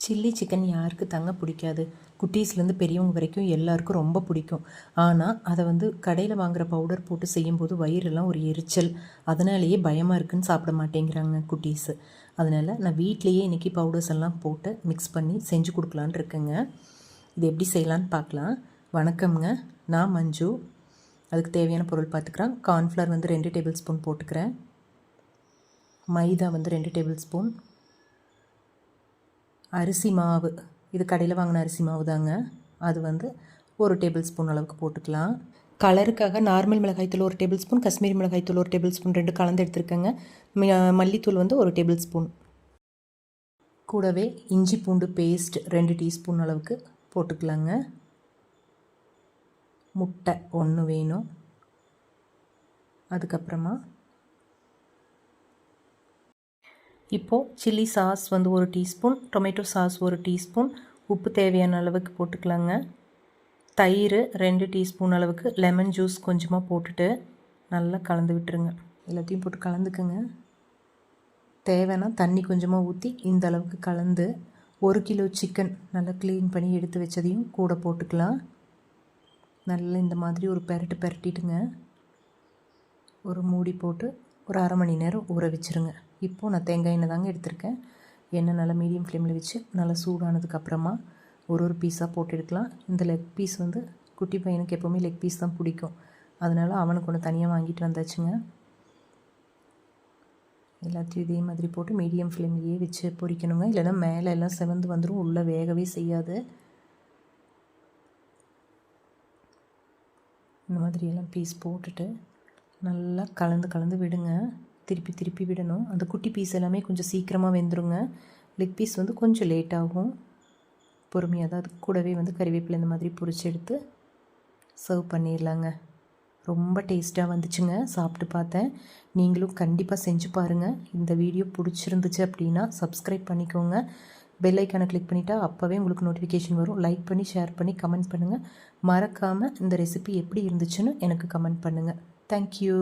Chilli chicken யாருக்கு தாங்க பிடிக்காது? குட்டீஸ்லேருந்து பெரியவங்க வரைக்கும் எல்லாருக்கும் ரொம்ப பிடிக்கும். ஆனால் அதை கடையில் வாங்குகிற பவுடர் போட்டு செய்யும்போது வயிறெல்லாம் ஒரு எரிச்சல், அதனாலேயே பயமாக இருக்குதுன்னு சாப்பிட மாட்டேங்கிறாங்க குட்டீஸு. அதனால் நான் வீட்டிலையே இன்றைக்கி பவுடர்ஸ் எல்லாம் போட்டு மிக்ஸ் பண்ணி செஞ்சு கொடுக்கலான்னு இருக்கேங்க. இது எப்படி செய்யலான்னு பார்க்கலாம். வணக்கம்ங்க, நான் மஞ்சு. அதுக்கு தேவையான பொருள் பார்த்துக்கிறேன். கார்ன்ஃப்ளவர் 2 டேபிள் ஸ்பூன் போட்டுக்கிறேன். மைதா 2 டேபிள் ஸ்பூன். அரிசி மாவு, இது கடையில் வாங்கின அரிசி மாவு தாங்க. அது 1 டேபிள் ஸ்பூன் அளவுக்கு போட்டுக்கலாம். கலருக்காக நார்மல் மிளகாய்த்தூள் 1 டேபிள் ஸ்பூன், காஷ்மீரி மிளகாய்த்தூள் 1 டேபிள் ஸ்பூன், 2 கலந்து எடுத்துருக்கேங்க. மல்லித்தூள் 1 டேபிள் ஸ்பூன். கூடவே இஞ்சி பூண்டு பேஸ்ட் 2 டீஸ்பூன் அளவுக்கு போட்டுக்கலாங்க. முட்டை 1 வேணும். அதுக்கப்புறமா இப்போது chilli sauce 1 teaspoon, tomato sauce 1 teaspoon, உப்பு தேவையான அளவுக்கு போட்டுக்கலாங்க. தயிர் 2 டீஸ்பூன் அளவுக்கு, லெமன் ஜூஸ் கொஞ்சமாக போட்டுட்டு நல்லா கலந்து விட்டுருங்க. எல்லாத்தையும் போட்டு கலந்துக்குங்க. தேவைன்னா தண்ணி கொஞ்சமாக ஊற்றி இந்த அளவுக்கு கலந்து 1 கிலோ சிக்கன் நல்லா க்ளீன் பண்ணி எடுத்து வச்சதையும் கூட போட்டுக்கலாம். நல்லா இந்த மாதிரி ஒரு பெரட்டிட்டுங்க. ஒரு மூடி போட்டு ஒரு அரை மணி நேரம் ஊற வச்சுருங்க. இப்போது நான் தேங்காய் எண்ணெய் தாங்க எடுத்திருக்கேன். எண்ணெய் நல்லா மீடியம் ஃப்ளேமில் வச்சு நல்லா சூடானதுக்கப்புறமா ஒரு பீஸாக போட்டு எடுக்கலாம். இந்த லெக் பீஸ் குட்டி பையனுக்கு எப்போவுமே லெக் பீஸ் தான் பிடிக்கும். அதனால் அவனுக்கு ஒன்று தனியாக வாங்கிட்டு வந்தாச்சுங்க. எல்லாத்தையும் இதே மாதிரி போட்டு மீடியம் ஃப்ளேம்லேயே வச்சு பொரிக்கணுங்க. இல்லைன்னா மேலே எல்லாம் செவந்து வந்துடும், உள்ளே வேகவே செய்யாது. இந்த மாதிரி எல்லாம் பீஸ் போட்டுட்டு நல்லா கலந்து விடுங்க. திருப்பி விடணும். அந்த குட்டி பீஸ் எல்லாமே கொஞ்சம் சீக்கிரமாக வெந்துருங்க. லெக் பீஸ் கொஞ்சம் லேட் ஆகும். பொறுமையாக தான். அது கூடவே கறிவேப்பிலை இந்த மாதிரி பொரிச்சு எடுத்து சர்வ் பண்ணிடலாங்க. ரொம்ப டேஸ்ட்டாக வந்துச்சுங்க. சாப்பிட்டு பார்த்தேன். நீங்களும் கண்டிப்பாக செஞ்சு பாருங்கள். இந்த வீடியோ பிடிச்சிருந்துச்சு அப்படின்னா சப்ஸ்கிரைப் பண்ணிக்கோங்க. பெல் ஐக்கானை கிளிக் பண்ணிட்டா அப்போவே உங்களுக்கு நோட்டிஃபிகேஷன் வரும். லைக் பண்ணி, ஷேர் பண்ணி, கமெண்ட் பண்ணுங்கள். மறக்காமல் இந்த ரெசிபி எப்படி இருந்துச்சுன்னு எனக்கு கமெண்ட் பண்ணுங்கள். தேங்க்யூ.